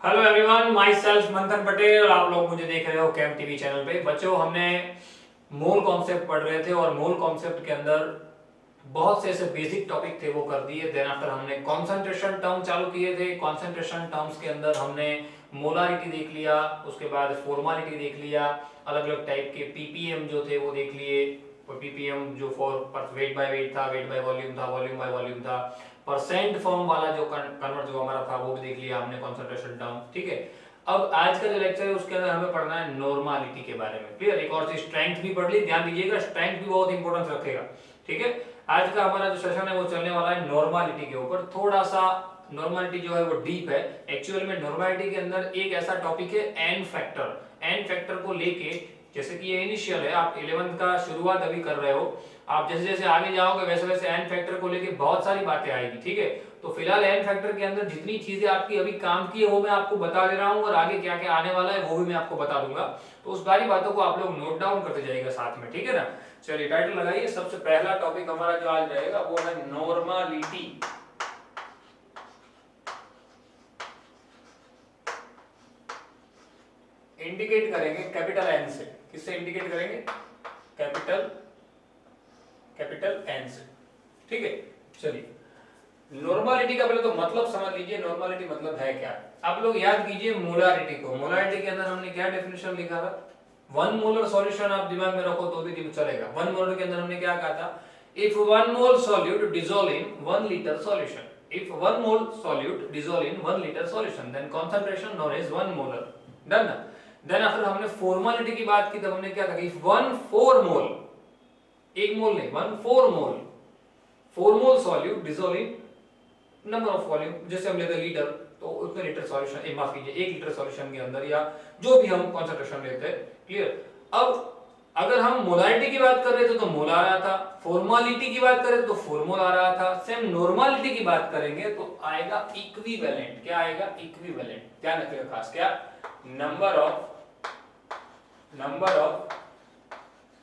Hello everyone, my self मंथन पटेल और आप लोग मुझे देख रहे हो कैम टीवी चैनल पे। बच्चों, हमने मोल कॉन्सेप्ट पढ़ रहे थे और मोल कॉन्सेप्ट के अंदर बहुत से ऐसे बेसिक टॉपिक थे वो कर दिए। देन आफ्टर हमने कॉन्सेंट्रेशन टर्म चालू किए थे। कॉन्सेंट्रेशन टर्म्स के अंदर हमने मोलारिटी देख लिया, उसके बाद फॉर्मालिटी देख लिया, अलग अलग टाइप के पीपीएम जो थे वो देख लिए। पीपीएम जो फॉर वेट बाय वेट था, वेट बाय वॉल्यूम था, वॉल्यूम बाय वॉल्यूम था। परसेंट फॉर्म वाला जो कन्वर्ट जो हमारा था वो भी देख लिया हमने, कॉन्सेंट्रेशन टर्म। ठीक है, अब आज का जो लेक्चर है उसके अंदर हमें पढ़ना है नॉर्मालिटी के बारे में। क्लियर? एक और चीज स्ट्रेंथ भी पढ़ ली, ध्यान दीजिएगा, स्ट्रेंथ भी बहुत इंपॉर्टेंस रखेगा। ठीक है, आज का हमारा जो सेशन है वो चलने वाला है नॉर्मालिटी के ऊपर। थोड़ा सा नॉर्मालिटी जो है वो डीप है। एक्चुअल में नॉर्मालिटी के अंदर एक ऐसा टॉपिक है एन फैक्टर। एन फैक्टर को लेके, जैसे कि ये इनिशियल है, आप 11th का शुरुआत अभी कर रहे हो, आप जैसे जैसे आगे जाओगे वैसे वैसे एन फैक्टर को लेके बहुत सारी बातें आएगी। ठीक है, तो फिलहाल एन फैक्टर के अंदर जितनी चीजें आपकी अभी काम की है वो मैं आपको बता दे रहा हूँ, और आगे क्या क्या आने वाला है वो भी मैं आपको बता दूंगा। तो उस सारी बातों को आप लोग नोट डाउन करते जाइएगा साथ में। ठीक है ना? चलिए टाइटल लगाइए। सबसे पहला टॉपिक हमारा जो आज रहेगा वो है नॉर्मालिटी। इंडिकेट करेंगे कैपिटल एन से। किससे इंडिकेट करेंगे? कैपिटल एन से। ठीक है, चलिए नॉर्मालिटी का पहले तो मतलब समझ लीजिए। नॉर्मालिटी मतलब है क्या? आप लोग याद कीजिए मोलारिटी को। मोलारिटी के अंदर हमने क्या डेफिनेशन लिखा था? 1 मोलर सॉल्यूशन। आप दिमाग में रखो तो भी चलेगा। 1 मोलर के अंदर हमने क्या कहा था? If 1 mole solute dissolve in 1 litre solution, if 1 mole solute dissolve in 1 litre solution, then concentration known as 1 molar. Done ना? देन आफ्टर हमने फॉर्मालिटी की बात की, तब हमने क्या था कि 1 4 मोल, एक मोल नहीं, 1 4 मोल, 4 मोल solute dissolve in number of volume. जैसे हम लेते हैं लीटर, तो उतने लीटर सॉल्यूशन, माफ कीजिए 1 लीटर सॉल्यूशन के अंदर, या जो भी हम कंसंट्रेशन लेते हैं। क्लियर? अब अगर हम मोलारिटी की बात कर रहे थे तो मोल आ रहा था, फॉर्मालिटी की बात करें तो फॉर्मोल आ रहा था। सेम नॉर्मालिटी की बात करेंगे तो आएगा इक्विवेलेंट। क्या आएगा? इक्विवेलेंट। ध्यान रखिएगा खास, क्या? नंबर ऑफ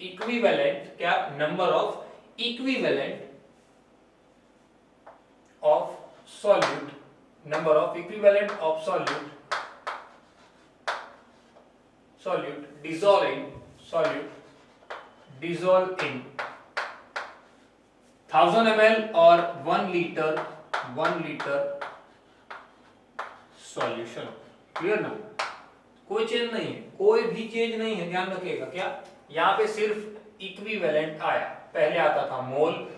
इक्विवेलेंट, क्या? Number of equivalent of solute, number of equivalent of solute dissolve in 1000 ml और 1 लीटर सॉल्यूशन। क्लियर ना? कोई चेंज नहीं है, कोई भी चेंज नहीं है। ध्यान रखिएगा, क्या यहाँ पे सिर्फ इक्विवेलेंट आया। पहले आता था मोल,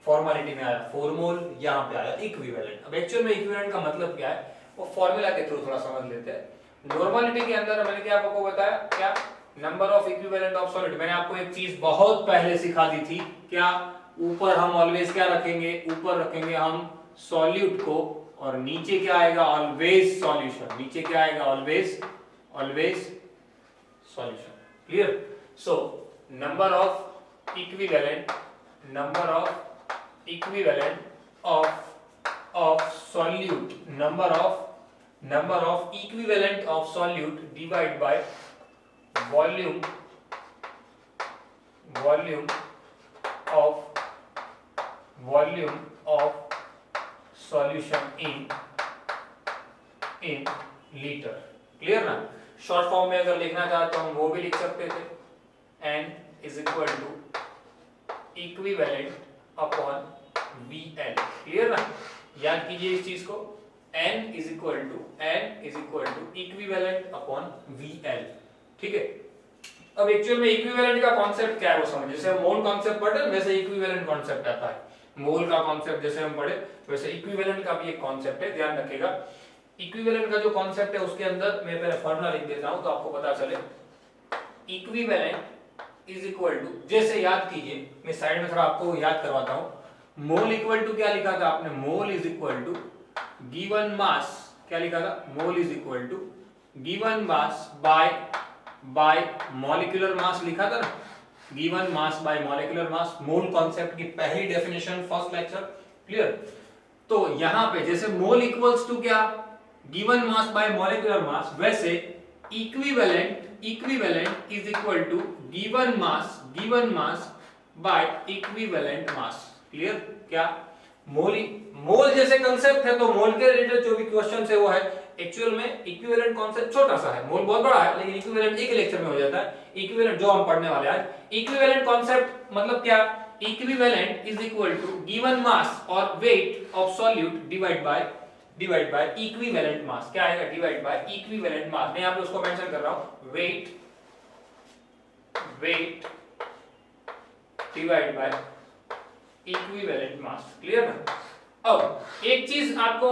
फॉर्मालिटी में आया 4 मोल, यहाँ पे आया इक्विवेलेंट। अब एक्चुअल में इक्विवेलेंट का मतलब क्या है वो फॉर्मूला के थ्रू थोड़ा समझ लेते हैं। नॉर्मालिटी के अंदर मैंने क्या आपको बताया? क्या? Number of equivalent of solid. मैंने आपको एक चीज बहुत पहले सिखा दी थी, क्या? ऊपर हम ऑलवेज क्या रखेंगे? ऊपर रखेंगे हम सॉल्यूट को, और नीचे क्या आएगा? Always solution. नीचे क्या आएगा? Always solution. Clear? So number of equivalent of solute, number of equivalent of solute divided by volume of solution in liter। Clear ना? शॉर्ट फॉर्म में अगर लिखना चाहते हो हम वो भी लिख सकते थे, n is equal to equivalent upon VL। Clear ना? याद कीजिए इस चीज को, n is equal to equivalent upon VL। ठीक है, अब एक्चुअल में इक्विवेलेंट का कॉन्सेप्ट क्या है वो समझिए। जैसे हम मोल कॉन्सेप्ट पढ़े वैसे इक्विवेलेंट कॉन्सेप्ट आता है। मोल का कॉन्सेप्ट जैसे हम पढ़े वैसे इक्विवेलेंट का भी एक कॉन्सेप्ट है। ध्यान रखिएगा, इक्विवेलेंट का जो कॉन्सेप्ट है उसके अंदर मैं पहले फॉर्मूला लिख देता हूं तो आपको पता चले। इक्विवेलेंट इज इक्वल टू, जैसे याद कीजिए, मैं साइड में थोड़ा आपको याद करवाता हूं। मोल इक्वल टू क्या लिखा था आपने? Mole is equal to given mass. क्या लिखा था? Mole is equal to given mass by molecular mass लिखा था ना? Given mass by molecular mass, mole concept की पहली डेफिनेशन, फर्स्ट लेक्चर। क्लियर? तो यहां पे जैसे मोल इक्वल्स टू क्या? Given mass by molecular mass, वैसे equivalent is equal to given mass by equivalent mass. Clear? क्या? मोल जैसे कंसेप्ट है तो मोल के रिलेटेड जो भी क्वेश्चन है वो है एक्चुअल में इक्विवेलेंट कॉन्सेप्ट छोटा सा है, मोल बहुत बड़ा है, लेकिन इक्विवेलेंट एक लेक्चर में हो जाता है। इक्विवेलेंट जो हम पढ़ने वाले आज, इक्विवेलेंट कॉन्सेप्ट मतलब क्या, equivalent is equal to given mass और weight of solute divide by equivalent mass. क्या आएगा, डिवाइड बाय इक्विवेलेंट मास। मैं यहां पे उसको मेंशन कर रहा हूं, weight divide by equivalent mass. Clear ना? अब एक चीज आपको,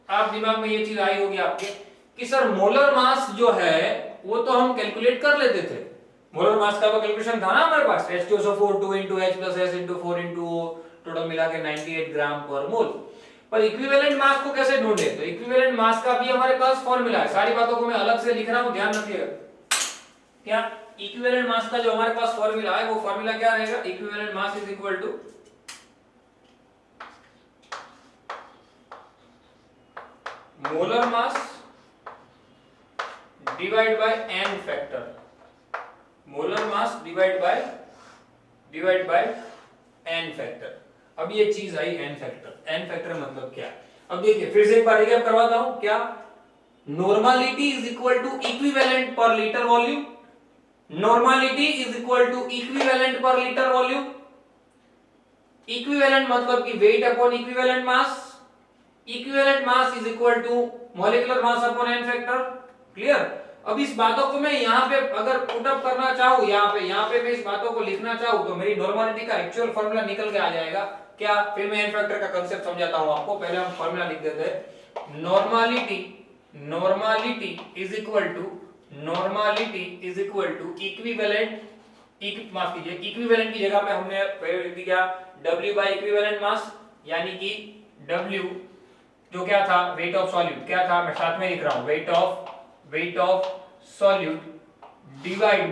आप दिमाग में ये चीज आई होगी आपके कि सर मोलर मास जो है वो तो हम कैलकुलेट कर लेते थे, मोलर मास का तो कैलकुलेशन था ना हमारे पास, H2SO4 2 into H plus S into 4 into O, total मिला के 98 ग्राम पर मोल। पर इक्विवेलेंट मास को कैसे ढूंढे, तो इक्विवेलेंट मास का भी हमारे पास फॉर्मूला है। सारी बातों को मैं अलग से लिख रहा हूं, ध्यान रखिएगा। क्या इक्विवेलेंट मास का जो हमारे पास फॉर्मूला है, वो फॉर्मूला क्या रहेगा, equivalent mass is equal to molar mass divide by n factor, molar mass divide by n factor. अब ये चीज आई एन फैक्टर। एन फैक्टर मतलब क्या, अब देखिए फिर से एक बार रिकैप करवाता हूं। क्या, normality is equal to equivalent per litre volume, normality is equal to equivalent per litre volume. Equivalent मतलब कि weight upon equivalent mass, equivalent mass is equal to molecular mass upon n factor. Clear? अब इस बातों को मैं यहाँ पे अगर पुट अप करना चाहूँ, यहाँ पे मैं इस बातों को लिखना चाहूँ, तो मेरी नॉर्मलिटी का एक्चुअल फॉर्मूला निकल के आ जाएगा। क्या, फिर मैं एन फैक्टर का कांसेप्ट समझाता हूँ आपको, पहले हम फॉर्मूला लिख देते हैं। Normality is equal to equivalent, माफ कीजिए, इक्विवेलेंट की जगह पे हमने पहले लिख दिया W बाय इक्विवेलेंट मास, यानी कि W जो क्या था, वेट ऑफ सॉल्यूट। क्या था, मैं साथ में लिख रहा हूं, wait of solute divide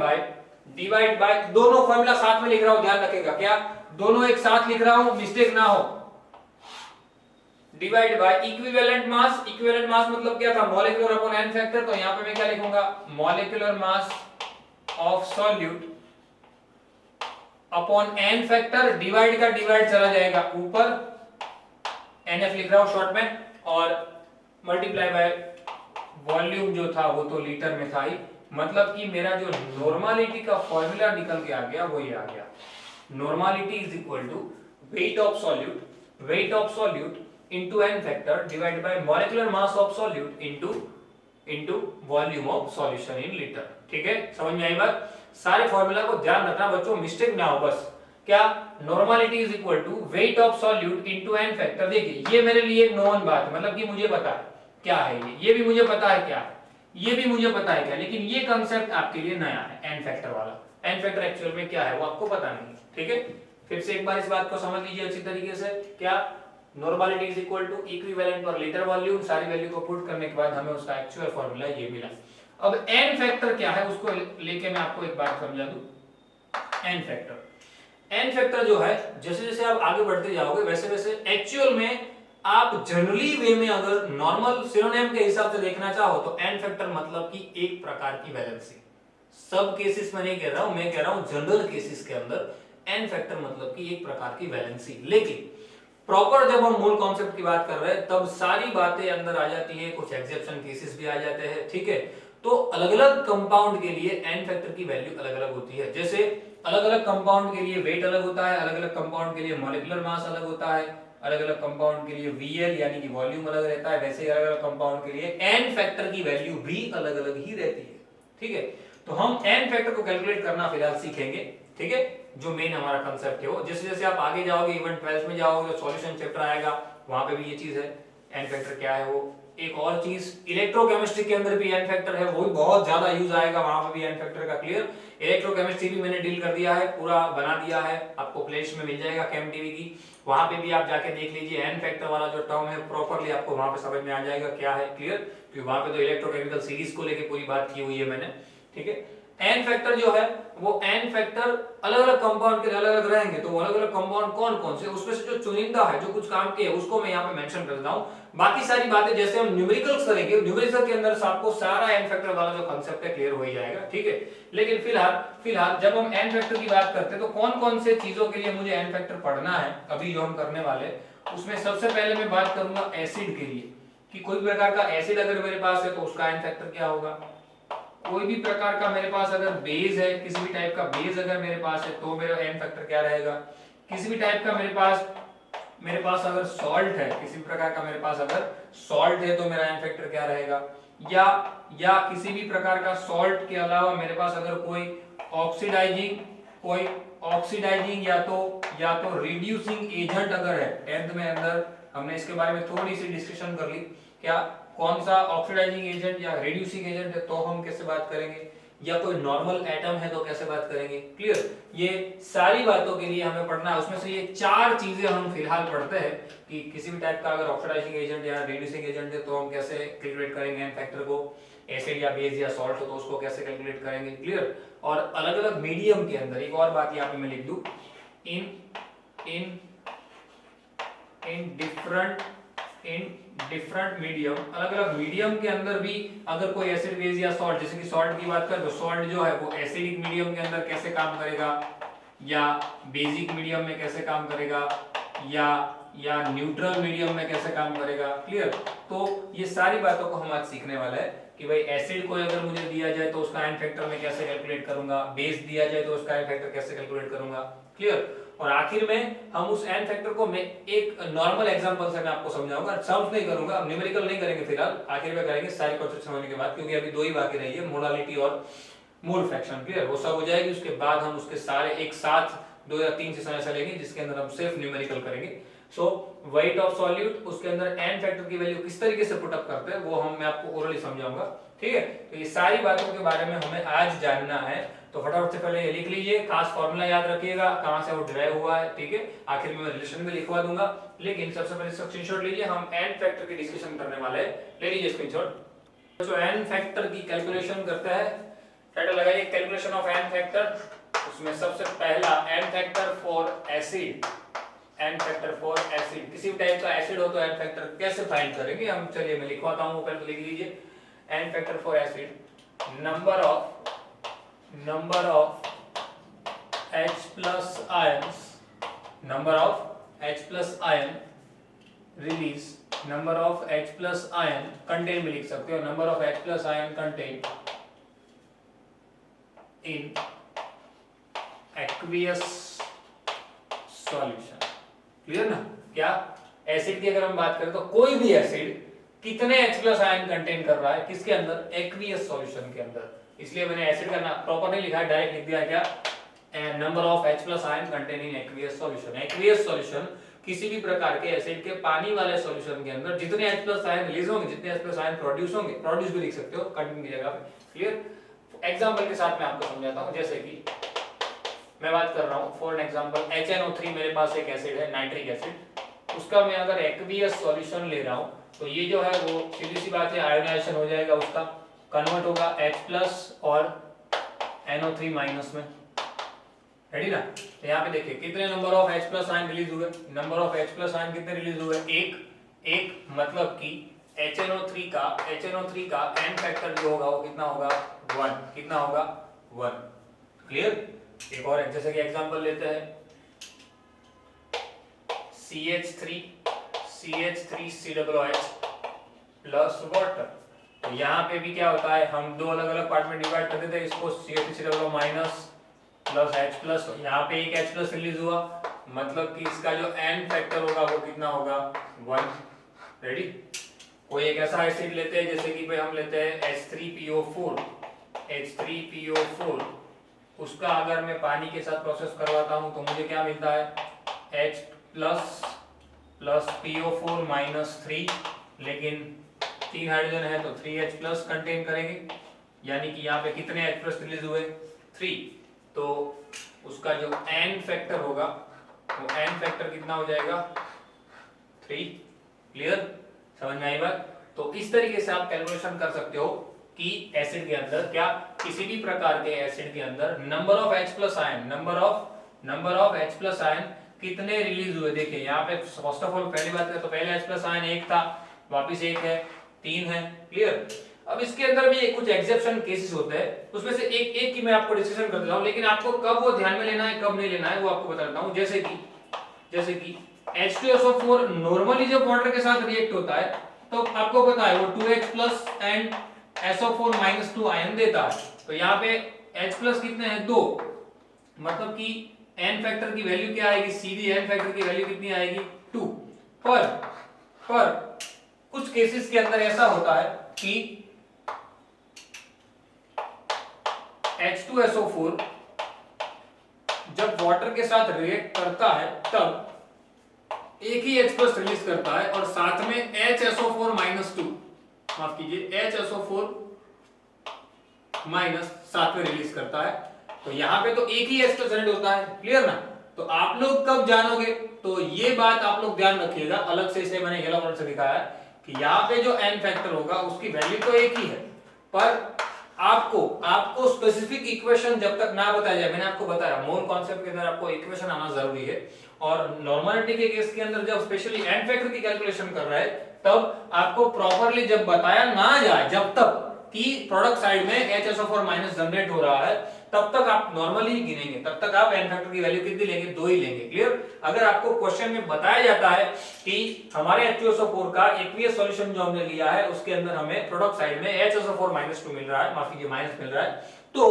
bye दोनों फॉर्मूला साथ में लिख रहा हूं, ध्यान रखिएगा। क्या, दोनों एक साथ लिख रहा हूं, मिस्टेक ना हो। Divide by equivalent mass, equivalent मास मतलब क्या था, मॉलिक्यूलर अपॉन एन फैक्टर। तो यहां पे मैं क्या लिखूंगा, molecular mass of solute upon n factor, divide का डिवाइड चला जाएगा ऊपर, NF लिख रहा हूं शॉर्ट में, और मल्टीप्लाई बाय वॉल्यूम जो था वो तो लीटर में था ही। मतलब कि मेरा जो नॉर्मलिटी का फॉर्मूला निकल के आ गया वो ये आ गया, normality is equal to weight of solute into n factor divide by molecular mass of solute into volume of solution in litre. ठीक है, समझ में आई बात? सारे फॉर्मूला को ध्यान रखना बच्चों, मिस्टेक ना हो बस। क्या, normality is equal to weight of solute into n factor. देखिए ये मेरे लिए नॉन बात है, मतलब कि मुझे पता है क्या है ये भी मुझे पता है क्या है, ये भी मुझे पता है क्या, लेकिन ये कांसेप्ट आपके लिए नया है, एन फैक्टर वाला। एन फैक्टर एक्चुअल में क्या है वो आपको पता नहीं। ठीक है, फिर से एक बार इस बात को समझ लीजिए अच्छी तरीके से। क्या, normality is equal to equivalent per litre volume, सारी वैल्यू को पुट करने के बाद हमें उसका एक्चुअल फॉर्मूला ये मिला। अब एन फैक्टर क्या है उसको लेके मैं आपको एक बात समझा दूं। एन फैक्टर जो है, जैसे जैसे आप आगे बढ़ते जाओगे वैसे वैसे एक्चुअल में आप जनरली वे में अगर नॉर्मल सिनोनिम के हिसाब से देखना चाहो तो एन फैक्टर मतलब कि एक प्रकार की वैलेंसी। सब केसेस में नहीं कह रहा हूं, मैं कह रहा हूं जनरल केसेस के अंदर एन फैक्टर मतलब कि एक प्रकार की वैलेंसी। लेकिन प्रॉपर जब हम मूल कॉन्सेप्ट की बात कर रहे हैं तब सारी बातें अंदर आ जाती है, कुछ एक्सेप्शन केसेस भी आ जाते हैं। ठीक है, तो अलग अलग कंपाउंड के लिए एन फैक्टर की वैल्यू अलग अलग होती है। जैसे अलग अलग कंपाउंड के लिए वेट अलग होता है, अलग अलग कंपाउंड के लिए मॉलिक्यूलर मास अलग होता है, अलग अलग कंपाउंड के लिए VL यानी कि वॉल्यूम अलग रहता है, वैसे ही अलग अलग कंपाउंड के लिए एन फैक्टर की वैल्यू भी अलग अलग ही रहती है। ठीक है, तो हम एन फैक्टर को कैलकुलेट करना फिलहाल सीखेंगे। ठीक है, जो मेन हमारा कांसेप्ट है वो, जैसे जैसे आप आगे जाओगे, इवन 12th में जाओगे तो सॉल्यूशन चैप्टर आएगा, वहां पे भी ये चीज है, एन फैक्टर क्या है वो। एक और चीज इलेक्ट्रोकेमिस्ट्री के अंदर भी एन फैक्टर है, वो भी बहुत ज्यादा यूज आएगा, वहां पे भी एन फैक्टर का। क्लियर, इलेक्ट्रोकेमिस्ट्री भी मैंने डील कर दिया है, पूरा बना दिया है, आपको प्लेलिस्ट में मिल जाएगा केम टीवी की, वहां पे भी आप जाके देख लीजिए। एन फैक्टर वाला जो टर्म है प्रॉपर्ली आपको वहां पे समझ में आ जाएगा क्या है। क्लियर, क्योंकि वहां पे तो इलेक्ट्रोकेमिकल सीरीज को लेके पूरी बात की हुई है मैंने। ठीक है, एन फैक्टर जो है वो एन फैक्टर अलग अलग कंपाउंड के अलग अलग रहेंगे, तो वो अलग अलग कंपाउंड कौन कौन से, उसमें से जो चुनिंदा है जो कुछ काम के है उसको मैं यहाँ पे मेंशन कर देता हूँ। बाकी सारी बातें जैसे हम न्यूमेरिकल्स करेंगे, न्यूमेरिकल के अंदर आपको सारा एन फैक्टर वाला जो कांसेप्ट है क्लियर हो ही जाएगा। ठीक है, लेकिन फिलहाल जब हम एन फैक्टर की बात करते हैं तो कौन कौन से चीजों के लिए मुझे एन फैक्टर पढ़ना है, अभी जो हम करने वाले उसमें सबसे पहले मैं बात करूंगा एसिड के लिए, कि कोई भी प्रकार का एसिड अगर मेरे पास है तो उसका एन फैक्टर क्या होगा, कोई भी प्रकार का मेरे पास अगर बेस है, किसी भी टाइप का बेस अगर मेरे पास है तो मेरा एन फैक्टर क्या रहेगा, किसी भी टाइप का मेरे पास अगर सॉल्ट है, किसी भी प्रकार का मेरे पास अगर सॉल्ट है तो मेरा एन फैक्टर क्या रहेगा, या किसी भी प्रकार का सॉल्ट के अलावा मेरे पास अगर कोई ऑक्सीडाइजिंग या तो रिड्यूसिंग एजेंट अगर है, 10th में अंदर हमने इसके बारे में थोड़ी सी डिस्कशन कर ली, क्या कौन सा ऑक्सीडाइजिंग एजेंट या रिड्यूसिंग एजेंट है तो हम कैसे बात करेंगे, या कोई नॉर्मल एटम है तो कैसे बात करेंगे। क्लियर, ये सारी बातों के लिए हमें पढ़ना है। उसमें से ये 4 चीजें हम फिलहाल पढ़ते हैं कि किसी भी टाइप का अगर ऑक्सीडाइजिंग एजेंट या रिड्यूसिंग एजेंट है तो हम कैसे कैलकुलेट करेंगे एन फैक्टर को, एसिड या बेस या सॉल्ट हो तो उसको कैसे कैलकुलेट करेंगे। क्लियर, और अलग अलग मीडियम के अंदर एक और बात यहाँ पे मैं लिख दूं, इन डिफरेंट मीडियम, अलग अलग मीडियम के अंदर भी अगर कोई एसिड बेस या सॉल्ट, जैसे कि सॉल्ट की बात करें तो सॉल्ट जो है वो एसिडिक मीडियम के अंदर कैसे काम करेगा, या बेसिक मीडियम में कैसे काम करेगा, या न्यूट्रल मीडियम में कैसे काम करेगा। क्लियर, तो ये सारी बातों को हम आज सीखने वाले हैं कि भाई एसिड को अगर मुझे दिया जाए तो उसका एन फैक्टर मैं कैसे कैलकुलेट करूंगा, बेस दिया जाए तो उसका एन फैक्टर कैसे कैलकुलेट करूंगा। क्लियर, और आखिर में हम उस एन फैक्टर को मैं एक नॉर्मल एग्जांपल से मैं आपको समझाऊंगा, सम्स नहीं करूंगा, न्यूमेरिकल नहीं करेंगे फिलहाल, आखिर में करेंगे सारी कॉन्सेप्ट समझने के बाद, क्योंकि अभी 2 ही बाकी रही है, मोडालिटी और मोल फ्रैक्शन। क्लियर, वो सब हो जाएगी, उसके बाद हम उसके सारे एक साथ 2 या 3 सेशन ऐसा लेंगे जिसके अंदर हम सिर्फ न्यूमेरिकल करेंगे। सो वेट ऑफ सॉल्यूट, उसके अंदर एन फैक्टर की वैल्यू किस तरीके से पुट अप करते हैं वो मैं आपको ओरली समझाऊंगा। ठीक है, तो ये सारी बातों के बारे में हमें आज जानना है, तो फटाफट से पहले ये लिख लीजिए, खास फॉर्मूला याद रखिएगा कहां से वो डिराइव हुआ है। ठीक है, आखिर में मैं रिलेशन भी लिखवा दूंगा, लेकिन सबसे पहले स्क्रीनशॉट लीजिए, हम एन फैक्टर की डिस्कशन करने वाले हैं। ले लीजिए स्क्रीनशॉट। जो एन फैक्टर की कैलकुलेशन करता है, टाइटल लगाइए कैलकुलेशन ऑफ एन फैक्टर। उसमें सबसे पहला n factor for acid, n factor for acid, किसी भी टाइप का एसिड हो तो एन फैक्टर कैसे फाइंड करेंगे हम, चलिए मैं लिखवाता हूं, वो पहले लिख लीजिए। N factor for acid, number of H plus ions, number of H plus ion release, number of H plus ion contain भी लिख सकते हो, number of H plus ion contained in aqueous solution। Clear ना, क्या acid की अगर हम बात करें तो कोई भी एसिड कितने H plus आयन कंटेन कर रहा है, किसके अंदर, एक्वियस सॉल्यूशन के अंदर। इसलिए मैंने एसिड का नाम प्रॉपर नहीं लिखा है, डायरेक्ट लिख दिया क्या, number of H plus ion contain in aqueous solution. Aqueous solution किसी भी प्रकार के एसिड के पानी वाले सॉल्यूशन के अंदर जितने H plus आयन रिलीज होंगे, जितने H plus आयन प्रोड्यूस होंगे, प्रोड्यूस भी लिख सकते हो कंटेन की जगह पे। क्लियर, एग्जांपल के साथ मैं आपको समझाता हूं, जैसे कि मैं बात कर रहा हूं फॉर एग्जांपल HNO3 मेरे पास एक एसिड है, नाइट्रिक एसिड, उसका मैं अगर एक्वियस सॉल्यूशन ले रहा हूं तो ये जो है वो सीधी सी बात है आयोनाइजेशन हो जाएगा, उसका कन्वर्ट होगा H+ और NO3- में। रेडी ना, तो यहाँ पे देखिए कितने number of H+ ion release हुए, नंबर ऑफ H+ आयन कितने रिलीज हुए, एक मतलब कि HNO3 का एन फैक्टर जो होगा वो कितना होगा, 1, कितना होगा 1। क्लियर, एक और जैसे कि एग्जांपल लेते हैं CH3COH प्लस वाटर, तो यहाँ पे भी क्या होता है, हम 2 अलग अलग पार्ट में डिवाइड कर देते हैं इसको, CH3COO माइनस प्लस H+, यहाँ पे एक H+ रिलीज हुआ, मतलब कि इसका जो एन फैक्टर होगा वो कितना होगा, 1। रेडी, कोई एक ऐसा एसिड लेते हैं जैसे कि भाई हम लेते हैं H3PO4, उसका अगर मैं पानी के साथ प्रोसेस करवाता हूं तो मुझे क्या मिलता है, H+ प्लस PO4 -3, लेकिन 3 हाइड्रोजन है तो 3H+ कंटेन करेंगे, यानी कि यहाँ पे कितने H+ रिलीज हुए, 3, तो उसका जो एन फैक्टर होगा वो एन फैक्टर कितना हो जाएगा, 3। क्लियर, समझ में आई बात। तो इस तरीके से आप कैलकुलेशन कर सकते हो कि एसिड के अंदर, क्या किसी भी प्रकार के एसिड के अंदर number of H+ ion, number of H+ ion कितने रिलीज हुए। देखिए यहाँ पे फर्स्ट ऑफ ऑल पहली बात है तो पहले H+ आयन 1 था, वापिस 1 है, 3 है। क्लियर, अब इसके अंदर भी कुछ एक्सेप्शन केसेस होते हैं, उसमें से एक की मैं आपको डिस्कशन कर देता हूं, लेकिन आपको कब वो ध्यान में लेना है कब नहीं लेना है वो आपको बता देता हूं। जैसे कि H2SO4 नॉर्मली जब वाटर के साथ रिएक्ट होता है तो आपको पता है वो 2H plus and SO4 minus 2 ion देता है। तो यहाँ पे H प्लस कितने हैं 2, मतलब कि n फैक्टर की वैल्यू क्या आएगी, सीधी n फैक्टर की वैल्यू कितनी आएगी 2। पर कुछ केसेस के अंदर ऐसा होता है कि H2SO4 जब वाटर के साथ रिएक्ट करता है तब एक ही H प्लस रिलीज करता है और साथ में HSO4 माइनस 2, माफ कीजिए HSO4 माइनस साथ में रिलीज करता है। तो यहाँ पे तो एक ही H प्लस जनरेट होता है, क्लियर ना। तो आप लोग कब जानोगे, तो ये बात आप लोग ध्यान रखिएगा, अलग से इसे मैंने येलो कलर से दिखाया है कि यहाँ पे जो n फैक्टर होगा उसकी वैल्यू तो एक ही है, पर आपको स्पेसिफिक इक्वेशन जब तक ना बताया जाए, मैंने आपको बताया मोल कॉन्सेप्ट के अंदर आपको इक्वेशन आना जरूरी है, और नॉर्मलिटी के केस के अंदर जब स्पेशली n फैक्टर की कैलकुलेशन कर रहा है तब आपको प्रॉपर्ली जब बताया ना जाए, जब तक कि प्रोडक्ट साइड में HSO4 माइनस जनरेट हो रहा है तब तक आप नॉर्मली गिनेंगे, तब तक आप n फैक्टर की वैल्यू कितनी लेंगे, 2 ही लेंगे, क्लियर। अगर आपको क्वेश्चन में बताया जाता है कि हमारे H2SO4 का एक्वियस सॉल्यूशन जो हमने लिया है उसके अंदर हमें प्रोडक्ट साइड में HSO4 माइनस 2 मिल रहा है, माफ कीजिए माइनस मिल रहा है, तो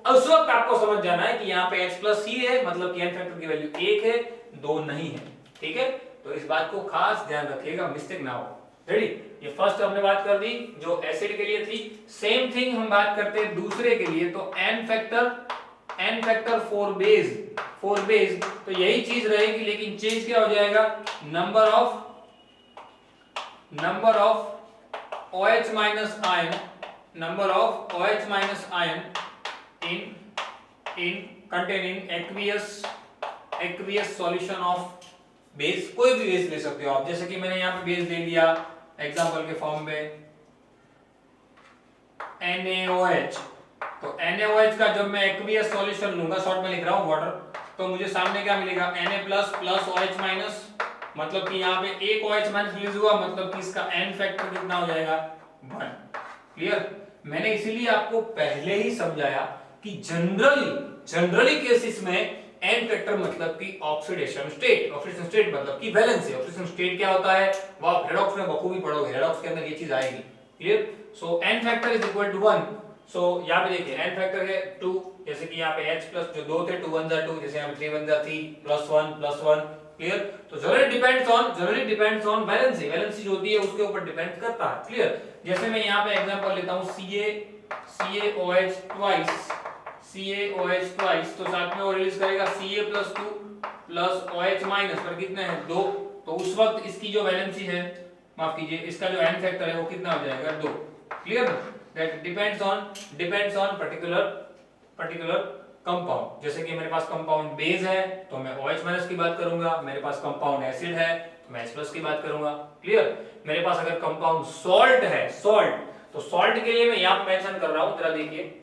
उस वक्त आपको समझ जाना है कि यहाँ पे H प्लस ही है, मतलब कि n फैक्टर की वैल्यू 1 है, 2 नहीं है, ठीक है। तो इस बात को खास ध्यान रखिएगा, मिस्टेक ना हो। रेडी, ये फर्स्ट हमने बात कर दी जो एसिड के लिए थी। सेम थिंग हम बात करते हैं दूसरे के लिए, तो n फैक्टर फॉर बेस, तो यही चीज रहेगी, लेकिन चेंज क्या हो जाएगा, number of OH minus ion in containing aqueous solution of base. कोई भी बेस ले सकते हो आप, जैसे कि मैंने यहाँ पे बेस दे दिया एग्जांपल के फॉर्म में NaOH, तो NaOH का जब मैं एक्वियस सॉल्यूशन लूंगा, शॉर्ट में लिख रहा हूँ वाटर, तो मुझे सामने क्या मिलेगा, Na plus plus OH minus, मतलब कि यहाँ पे एक OH माइनस रिलीज हुआ, मतलब कि इसका n फैक्टर कितना हो जाएगा 1, क्लियर। मैंने इसीलिए आपको पहले ही समझाया कि जनरली केसेस में n फैक्टर मतलब कि ऑक्सीडेशन स्टेट मतलब कि वैलेंसी। ऑक्सीडेशन स्टेट क्या होता है, वो आप रेडॉक्स में बखूबी पढ़ोगे, रेडॉक्स के अंदर ये चीज आएगी, clear. So n factor is equal to 1। So यहाँ पे देखिए n फैक्टर है 2, जैसे कि यहाँ पे H प्लस जो 2 थे 2 1 जा 2, जैसे यहाँ पे 3 1 जा 3 प्लस 1, क्लियर। तो जनरली डिपेंड्स ऑन वैलेंसी जो होती है उसके ऊपर डिपेंड करता है, क्लियर। जैसे मैं यहाँ पे एग्जांपल लेता हूँ CaOH ट्वाइस, तो साथ में वो रिलीज करेगा Ca plus 2 plus OH minus, पर कितने हैं 2, तो उस वक्त इसकी जो वैलेंसी है, माफ कीजिए इसका जो n फैक्टर है वो कितना हो जाएगा 2, clear. That depends on particular compound. जैसे कि मेरे पास कंपाउंड बेस है तो मैं OH माइनस की बात करूंगा, मेरे पास कंपाउंड एसिड है तो मैं H प्लस की बात करूंगा, क्लियर। मेरे पास अगर कंपाउंड सॉल्ट है, तो सॉल्ट के लिए मैं यहाँ पे मेंशन कर रहा हूँ, जरा देखिए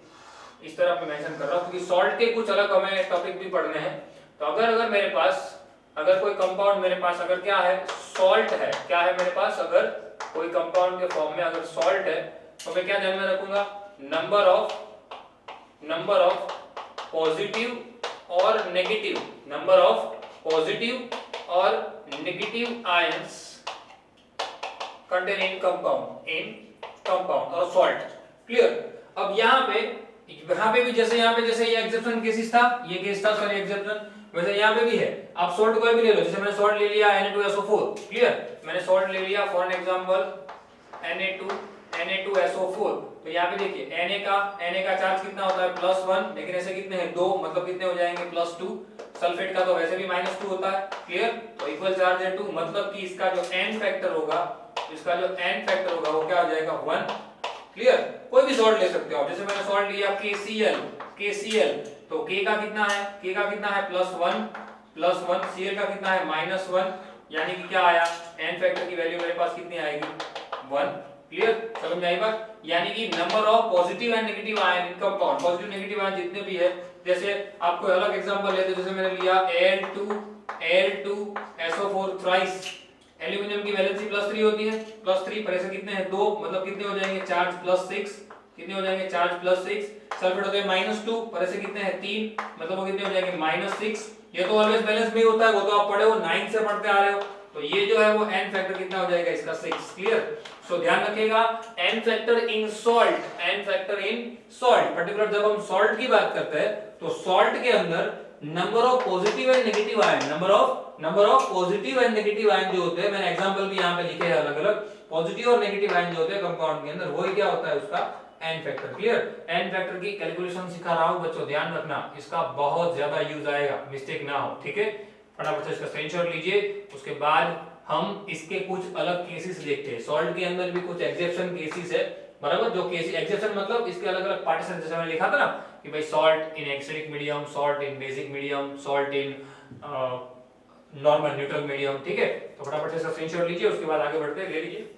इस तरह पे मेंशन कर रहा हूँ क्योंकि सॉल्ट के कुछ अलग हमें टॉपिक भी पढ़ने हैं। तो अगर मेरे पास कोई कंपाउंड मेरे पास अगर क्या है, सॉल्ट है, क्या है मेरे पास, अगर कोई कंपाउंड के फॉर्म में अगर सॉल्ट है तो मैं क्या ध्यान में रखूंगा, नंबर ऑफ पॉजिटिव और negative ions contain in compound और सॉल्ट, क्लियर। अब यहाँ पे भी जैसे ये एक्सेप्शन केसेस था, ये केस था सॉरी एक्सेप्शन, वैसे यहाँ पे भी है। आप सॉल्ट कोई भी ले लो, जैसे मैंने सॉल्ट ले लिया Na2SO4, क्लियर, मैंने सॉल्ट ले लिया फॉर एग्जांपल Na2SO4, तो यहाँ पे देखिए Na का चार्ज कितना होता है +1, लेकिन ऐसे कितने हैं 2, मतलब कितने हो जाएंगे +2। सल्फेट का तो वैसे भी -2 होता है, क्लियर, तो इक्वल चार्ज है 2, मतलब कि इसका जो n फैक्टर होगा वो क्या हो जाएगा 1, क्लियर। कोई भी सॉल्ट ले सकते हो आप, जैसे मैंने सॉल्ट लिया KCl, तो K का कितना है +1, Cl का कितना है -1, यानी कि क्या आया, n फैक्टर की वैल्यू मेरे पास कितनी आएगी 1, क्लियर, समझ में आई बात। यानी कि number of positive and negative ion in compound, positive negative ion जितने भी है, जैसे आपको अलग एग्जांपल लेते, जैसे मैंने लिया Al2SO4 थ्राइस, एल्यूमिनियम की वैलेंसी +3 होती है, +3 पर ऐसे कितने हैं 2, मतलब कितने हो जाएंगे चार्ज +6, कितने हो जाएंगे चार्ज +6। सल्फेट होते हैं -2 पर ऐसे कितने हैं 3, मतलब वो कितने हो जाएंगे -6। ये तो ऑलवेज बैलेंस में होता है, वो तो आप पढ़े हो 9 से पढ़ते आ रहे हो, तो ये जो है वो n फैक्टर कितना हो जाएगा इसका 6। क्लियर? सो ध्यान रखिएगा n factor in salt, n factor in salt, particular जब हम सॉल्ट की बात करते हैं तो सॉल्ट के अंदर number of positive and negative ion, number of positive and negative ion जो होते हैं, मैंने एग्जांपल भी यहां पे लिखे हैं अलग अलग, पॉजिटिव और नेगेटिव आयन जो होते हैं कंपाउंड के अंदर, वही क्या होता है उसका n factor. Clear? n factor की कैलकुलेशन सिखा रहा हूं बच्चों, ध्यान रखना, इसका बहुत ज्यादा यूज आएगा, मिस्टेक ना हो। ठीक है, फटाफट से इसका स्क्रीनशॉट लीजिए। उसके बाद हम इसके कुछ अलग केसेस देखते हैं। सॉल्ट के अंदर भी कुछ एक्सेप्शन केसेस है, बराबर, जो केस एक्सेप्शन मतलब इसके अलग अलग पार्टीशन, जैसे मैंने लिखा था ना कि भाई salt in acidic medium, salt in basic medium, salt in normal neutral medium. ठीक है, तो फटाफट से इसका स्क्रीनशॉट लीजिए, उसके बाद आगे बढ़ते हैं, ले लीजिए।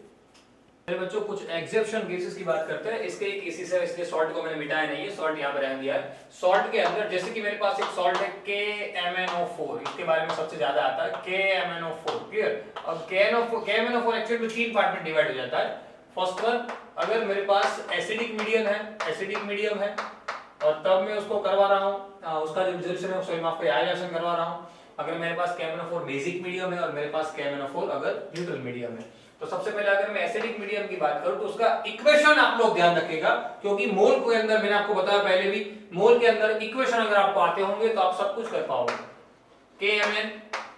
मेरे बच्चों कुछ एक्सेप्शन केसेस की बात करते हैं। इसके एक केसेस है, इसलिए सॉल्ट को मैंने मिटाया नहीं है, सॉल्ट यहां पर रहने दिया है। सॉल्ट के अंदर जैसे कि मेरे पास एक सॉल्ट है KMnO4, इसके बारे में सबसे ज्यादा आता है KMnO4। क्लियर? अब KMnO4 एक्चुअली में 3 पार्ट में डिवाइड हो जाता है। फर्स्ट वन, अगर मेरे पास एसिडिक मीडियम है और तब मैं उसको करवा रहा हूं, उसका जो रिजल्यूशन है, सॉरी माफ करिए, आयोनाइजेशन करवा रहा हूं। अगर मेरे पास KMnO4 बेसिक मीडियम है और मेरे पास KMnO4 अगर न्यूट्रल मीडियम है, तो सबसे पहले अगर मैं एसिडिक मीडियम की बात करूं तो उसका इक्वेशन आप लोग ध्यान रखिएगा, क्योंकि मोल के अंदर मैंने आपको बताया पहले भी, मोल के अंदर इक्वेशन अगर आपको आते होंगे तो आप सब कुछ कर पाओगे।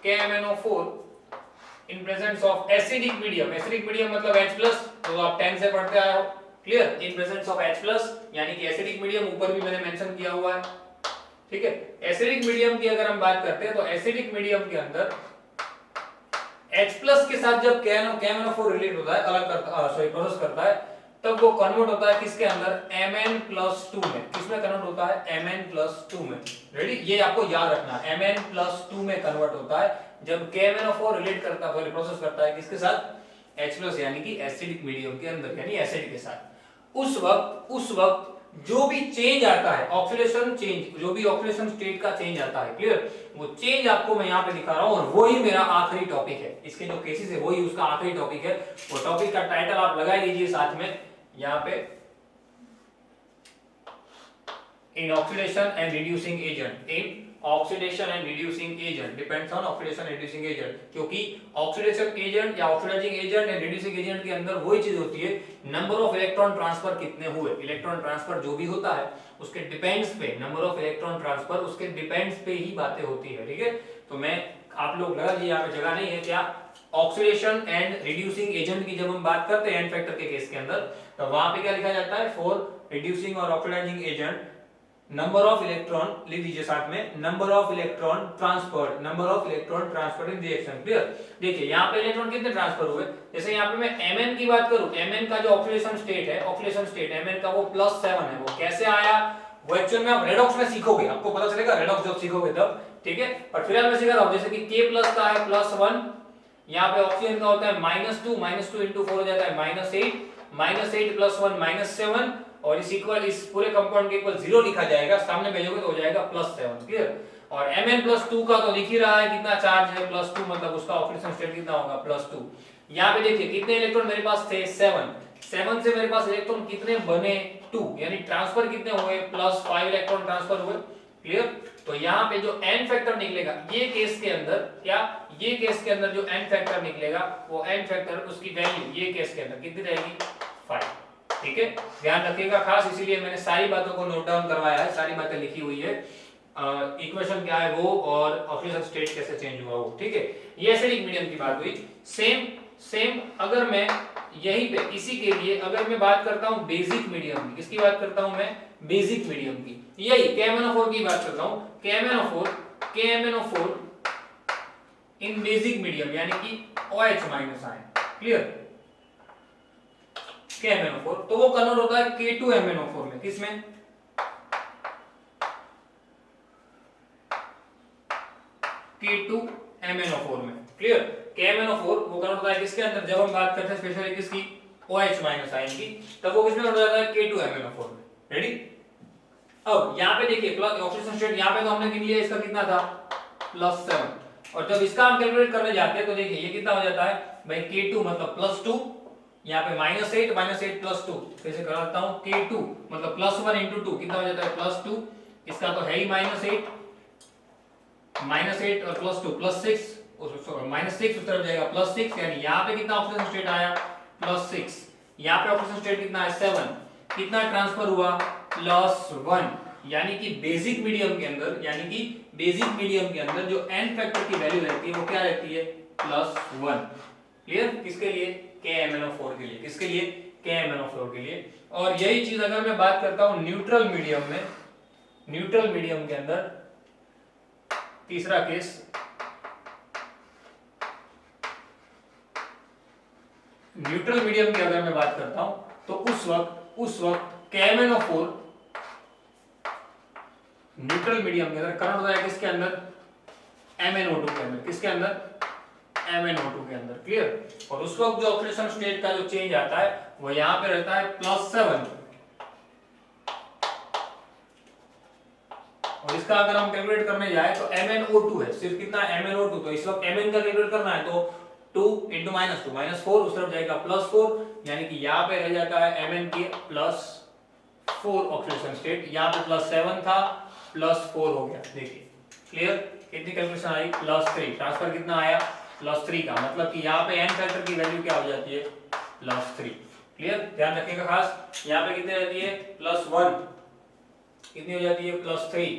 KMnO4 in presence of acidic medium मतलब H+, तो आप 10 से पढ़ते आए हो। Clear? In presence of H+, यानी कि एसिडिक मीडियम ऊपर भी मैंने मेंशन किया हुआ है। ठीक है, एसिडिक मीडियम की अगर हम बात करते हैं तो एसिडिक मीडियम के अंदर H+ के साथ जब KMnO4 रिलेट होता है, अलग करता प्रोसेस करता है, तब वो कन्वर्ट होता है किसके अंदर, Mn+2 में। किसमें कन्वर्ट होता है? Mn+2 में। रेडी? ये आपको याद रखना, Mn+2 में कन्वर्ट होता है जब KMnO4 रिलेट करता है, प्रोसेस करता है किसके साथ, H+ यानी कि एसिडिक मीडियम के अंदर, यानी एसिड के साथ। उस वक्त जो भी चेंज आता है, ऑक्सीडेशन चेंज, जो भी ऑक्सीडेशन स्टेट का चेंज आता है, क्लियर, वो चेंज आपको मैं यहाँ पे दिखा रहा हूँ, और वही मेरा आखिरी टॉपिक है। इसके जो केसेस है वही उसका आखिरी टॉपिक है। वो टॉपिक का टाइटल आप लगा लीजिए साथ में यहाँ पे, in oxidation and reducing agent, in oxidation and reducing agent, depends on oxidation and reducing agent, क्योंकि ऑक्सीडेशन एजेंट या oxidising agent and reducing agent के अंदर वही चीज होती है, नंबर ऑफ इलेक्ट्रॉन ट्रांसफर कितने हुए। इलेक्ट्रॉन ट्रांसफर जो भी होता है उसके डिपेंड्स पे, नंबर ऑफ इलेक्ट्रॉन ट्रांसफर उसके डिपेंड्स पे ही बातें होती है। ठीक है, तो मैं आप लोग लगा लीजिए, यहाँ पे जगह नहीं है क्या, ऑक्सीडेशन एंड रिड्यूसिंग एजेंट की जब हम बात करते हैं एन फैक्टर के केस के अंदर, तो वहां पे क्या लिखा जाता है, फॉर रिड्यूसिंग और oxidising agent number of electron, लिख दीजिए साथ में, number of electron transferred in reaction. Clear? देखिए यहाँ पे इलेक्ट्रॉन कितने ट्रांसफर हुए, जैसे यहाँ पे मैं Mn की बात करूं, Mn का जो ऑक्सीडेशन स्टेट है, Mn का वो +7 है। वो कैसे आया, वो एक्चुअल में आप रेडॉक्स में सीखोगे, आपको पता चलेगा रेडॉक्स जब सीखोगे तब। ठीक है, पर फिलहाल मैं सिखा रहा हूं, जैसे कि K+ का है +1, यहाँ पे ऑक्सीजन का होता है -2 into 4 हो जाता है -8 +1 -7, और इस पूरे कंपाउंड के इक्वल 0 लिखा जाएगा, सामने भेजोगे तो हो जाएगा +7। क्लियर? और Mn+2 का तो लिख ही रहा है कितना चार्ज है, +2, मतलब उसका ऑक्सीडेशन स्टेट कितना होगा, +2। यहाँ पे देखिए कितने इलेक्ट्रॉन मेरे पास थे, 7 से मेरे पास इलेक्ट्रॉन कितने बने, 2, यानी ट्रांसफर कितने हुए, +5 इलेक्ट्रॉन ट्रांसफर हुए। क्लियर? तो यहाँ पे जो n फैक्टर निकलेगा, ये केस के अंदर जो n फैक्टर निकलेगा, वो n फैक्टर उसकी वैल्यू ये केस के अंदर कितनी रहेगी, 5। ठीक है, ध्यान रखिएगा खास, इसीलिए मैंने सारी बातों को नोट डाउन करवाया है, सारी बातें लिखी हुई है, इक्वेशन क्या है वो, और ऑक्सीजन स्टेट कैसे चेंज हुआ वो। ठीक है, ये एसिडिक मीडियम की बात हुई। सेम अगर मैं यहीं पे इसी के लिए अगर मैं बात करता हूं बेसिक मीडियम की, किसकी बात करता हूं मैं, बेसिक मीडियम की, यही KMnO4 की बात करता हूं, KMnO4 इन बेसिक मीडियम यानी कि OH- आयन। क्लियर? KMnO4, तो वो कन्वर्ट होता है K2MnO4 में, किसमें, K2MnO4 में। क्लियर? KMnO4 वो कन्वर्ट होता है किसके अंदर, जब हम बात करते हैं स्पेशली किसकी, OH- आयन की, तब वो किसमें कन्वर्ट हो जाता है, K2MnO4 में। रेडी? अब यहाँ पे देखिए ऑक्सीडेशन स्टेट, यहाँ पे तो हमने गिन लिया, इसका कितना था, +7, और जब इसका हम कैलकुलेट करने जाते हैं तो देखिए ये कितना हो जाता है भाई, K2 मतलब +2, यहाँ पे -8 +2, कैसे कराता हूं, K2 मतलब +1 into 2 कितना हो जाता है, +2, इसका तो है ही -8 और +2 +6, -6 उस तरफ जाएगा +6, यानी यहाँ पे कितना ऑक्सीजन स्टेट आया +6, यहाँ पे ऑक्सीजन स्टेट कितना है 7, कितना ट्रांसफर हुआ +1, यानी कि बेसिक मीडियम के अंदर, यानी कि बेसिक मीडियम के अंदर जो n फैक्टर की वैल्यू रहती है वो क्या रहती है +1। क्लियर? किसके लिए? KMnO4 के लिए। किसके लिए? KMnO4 के लिए। और यही चीज अगर मैं बात करता हूं न्यूट्रल मीडियम में, न्यूट्रल मीडियम के अंदर तीसरा केस, न्यूट्रल मीडियम की अगर मैं बात करता हूं तो उस वक्त KMnO4 न्यूट्रल मीडियम के अंदर कन्वर्ट हो जाएगा किसके अंदर? MnO2 के अंदर। किसके अंदर? MnO2 के अंदर। क्लियर? और उस वक्त जो ऑक्सीडेशन स्टेट का जो चेंज आता है वो यहां पे रहता है +7, और इसका अगर हम कैलकुलेट करने जाए तो MnO2 है, सिर्फ कितना MnO2, तो इस वक्त Mn का कैलकुलेट करना है तो 2 × -2 -4 उस तरफ जाएगा +4, यानी कि यहाँ पे रह जाता है Mn की +4 ऑक्सीडेशन स्टेट, यहाँ पे +7 था +4 हो गया। देखिए क्लियर? कितनी कैलकुलेशन आई? +3, ट्रांसफर कितना आया +3 का, मतलब कि यहाँ पे n फैक्टर की वैल्यू क्या हो जाती है +3। क्लियर? ध्यान रखिएगा खास, यहाँ पे कितनी रहती है +1, कितनी हो जाती है +3,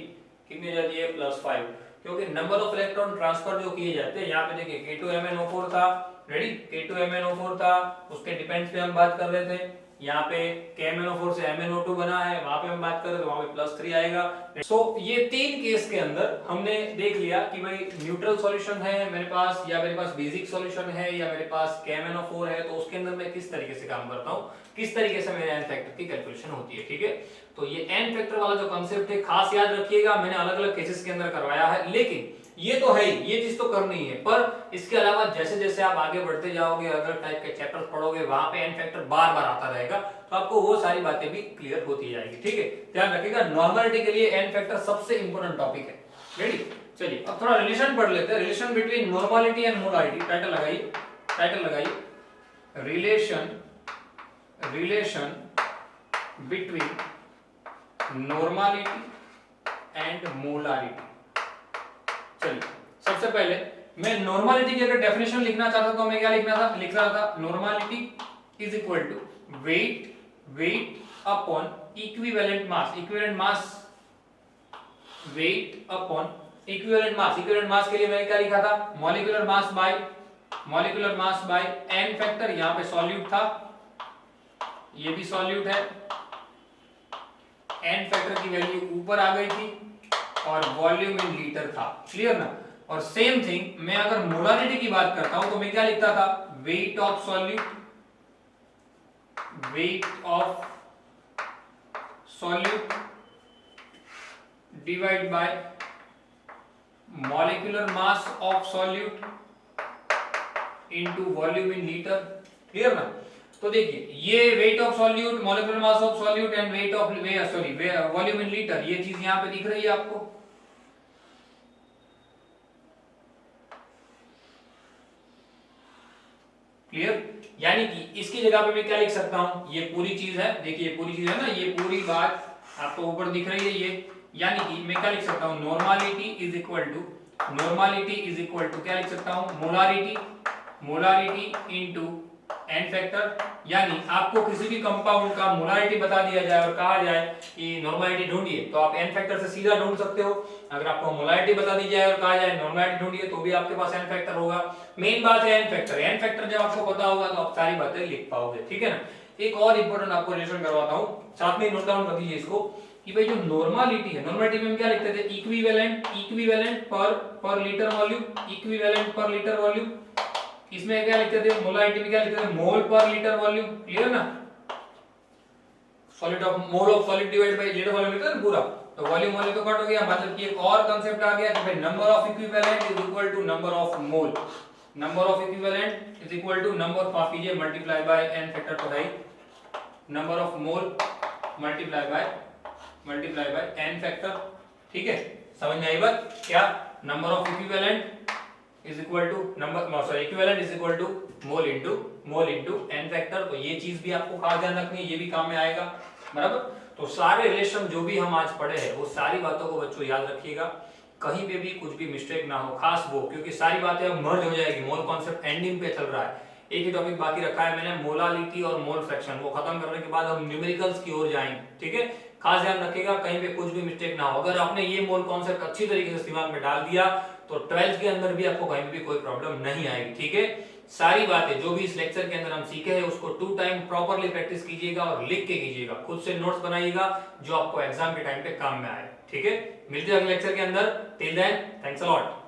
कितनी हो जाती है +5, क्योंकि नंबर ऑफ इलेक्ट्रॉन ट्रांसफर जो किए जाते हैं, यहाँ पे देखिए K2MnO4 था, रेडी, K2MnO4 था, उसके डिपेंड्स पे हम बात कर रहे थे, यहाँ पे KMnO4 से MnO2 बना है, वहां पे हम बात कर रहे थे, वहां पे +3 आएगा। सो ये तीन केस के अंदर हमने देख लिया कि भाई न्यूट्रल सॉल्यूशन है मेरे पास, या मेरे पास बेसिक सॉल्यूशन है, या मेरे पास KMnO4 है, तो उसके अंदर मैं किस तरीके से काम करता हूँ, किस तरीके से मेरे n फैक्टर की कैलकुलेशन होती है। ठीक है, तो ये n फैक्टर वाला जो कांसेप्ट है खास याद रखिएगा, मैंने अलग अलग केसेस के अंदर करवाया है, लेकिन ये तो है ही, ये चीज तो करनी है, पर इसके अलावा जैसे जैसे आप आगे बढ़ते जाओगे, अलग टाइप के चैप्टर्स पढ़ोगे, वहां पे n फैक्टर बार बार आता रहेगा, तो आपको वो सारी बातें भी क्लियर होती जाएगी। ठीक है, ध्यान रखिएगा, नॉर्मलिटी के लिए n फैक्टर सबसे इंपॉर्टेंट टॉपिक है। रेडी? चलिए अब थोड़ा रिलेशन पढ़ लेते हैं, relation between normality and molarity. Title लगाइए, टाइटल लगाइए, relation between normality and molarity. चलिए सबसे पहले मैं नॉर्मलिटी की अगर डेफिनेशन लिखना चाहता तो मैं क्या लिख रहा था normality is equal to weight upon equivalent mass, weight upon equivalent mass के लिए मैं क्या लिखा था molecular mass by n factor, यहां पे सॉल्यूट था, ये भी सॉल्यूट है, n फैक्टर की वैल्यू ऊपर आ गई थी और वॉल्यूम इन लीटर था। क्लियर ना? और सेम थिंग मैं अगर मोलारिटी की बात करता हूं तो मैं क्या लिखता था wait of solute divide by molecular mass of solute into volume in litre. Clear ना? तो देखिए ये wait of solute, molecular mass of solute and weight of volume in litre, ये चीज यहां पे दिख रही है आपको। क्लियर? यानी कि इसकी जगह पे मैं क्या लिख सकता हूं, ये पूरी चीज है, देखिए ये पूरी चीज है ना, ये पूरी बात आपको ऊपर दिख रही है ये, यानी कि मैं क्या लिख सकता हूं नॉर्मलिटी इज इक्वल टू क्या लिख सकता हूं मोलारिटी इनटू n फैक्टर। यानी आपको किसी भी कंपाउंड का मोलारिटी बता दिया जाए और कहा जाए कि नॉर्मलिटी ढूंढिए, तो आप n फैक्टर से सीधा ढूंढ सकते हो। अगर आपको मोलारिटी बता दी जाए और कहा जाए नॉर्मलिटी ढूंढिए, तो भी आपके पास n फैक्टर होगा। मेन बात है n फैक्टर जब आपको पता होगा तो आप सारी बातें लिख पाओगे। ठीक है ना? एक और इंपॉर्टेंट आपको रिलेशन करवाता हूं, साथ में नोट डाउन कर दीजिए इसको कि भाई जो नॉर्मलिटी है, नॉर्मलिटी में हम क्या लिखते थे इक्विवेलेंट पर लीटर वॉल्यूम, इसमें क्या लिखते थे मोलारिटी में क्या लिखते थे मोल पर लीटर वॉल्यूम। क्लियर ना? Mole of solid divide by litre volume लिखते हैं पूरा, तो वॉल्यूम तो कट हो गया, मतलब कि एक और कांसेप्ट आ गया कि भाई number of equivalent is equal to number of mole, number of equivalent is equal to number, माफ कीजिए, मल्टीप्लाई बाय n फैक्टर तो है number of mole multiply by n factor. ठीक है, समझ में आई बात? क्या number of equivalent is equal to equivalent is equal to mole into n factor. तो ये चीज भी आपको खास ध्यान रखनी है, ये भी काम में आएगा। बराबर? तो सारे रिलेशन जो भी हम आज पढ़े हैं वो सारी बातों को बच्चों याद रखिएगा। कहीं पे भी कुछ भी मिस्टेक ना हो, खास वो, क्योंकि सारी बातें अब मर्ज हो जाएगी। मोल कॉन्सेप्ट एंडिंग पे चल रहा है, एक ही टॉपिक बाकी रखा है मैंने, मोलालिटी और मोल फ्रैक्शन। वो खत्म करने के बाद हम न्यूमेरिकल्स की ओर जाएंगे, ठीक है। खास ध्यान रखिएगा कहीं पे कुछ भी मिस्टेक ना हो। अगर आपने ये मोल कॉन्सेप्ट अच्छी तरीके से दिमाग में डाल दिया तो 12th के अंदर भी आपको कहीं भी कोई प्रॉब्लम नहीं आएगी, ठीक है। सारी बातें जो भी इस लेक्चर के अंदर हम सीखे हैं उसको 2 टाइम प्रॉपरली प्रैक्टिस कीजिएगा और लिख के कीजिएगा, खुद से नोट्स बनाइएगा जो आपको एग्जाम के टाइम पे काम में आए, ठीक है। मिलते हैं अगले लेक्चर के अंदर। Till then, thanks a lot.